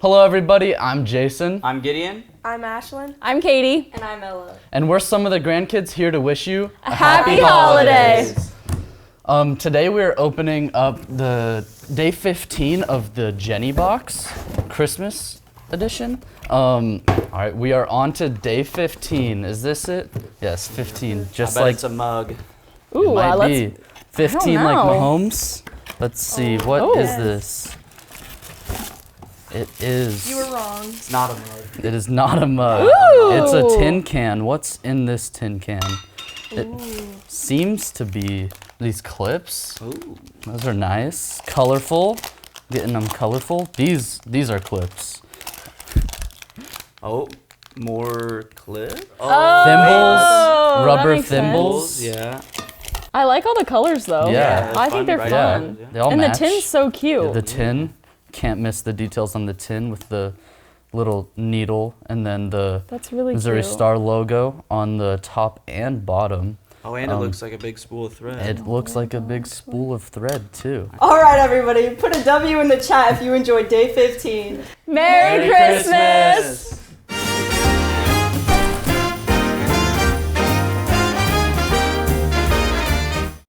Hello everybody, I'm Jason. I'm Gideon. I'm Ashlyn. I'm Katie. And I'm Ella. And we're some of the grandkids here to wish you a happy holiday. Today we're opening up the day 15 of the Jenny box, Christmas edition. All right, we are on to day 15. Is this it? Yes, 15. Just I bet like it's a mug. Ooh, it might let's. be 15 like know. Mahomes. Let's see, what is this? It is. You were wrong. It's not a mug. It is not a mug. Ooh. It's a tin can. What's in this tin can? It seems to be these clips. Ooh. Those are nice. Colorful. Getting them colorful. These are clips. Oh, more clip. Thimbles. that Rubber makes thimbles. Yeah. I like all the colors though. Yeah. I think they're right? fun. Yeah. They all And match. the tin's so cute. The tin. Can't miss the details on the tin with the little needle and then the That's really Missouri cute. Star logo on the top and bottom. Oh, and it looks like a big spool of thread. It looks like a big spool of thread too. All right, everybody, put a W in the chat if you enjoyed day 15. Merry Christmas!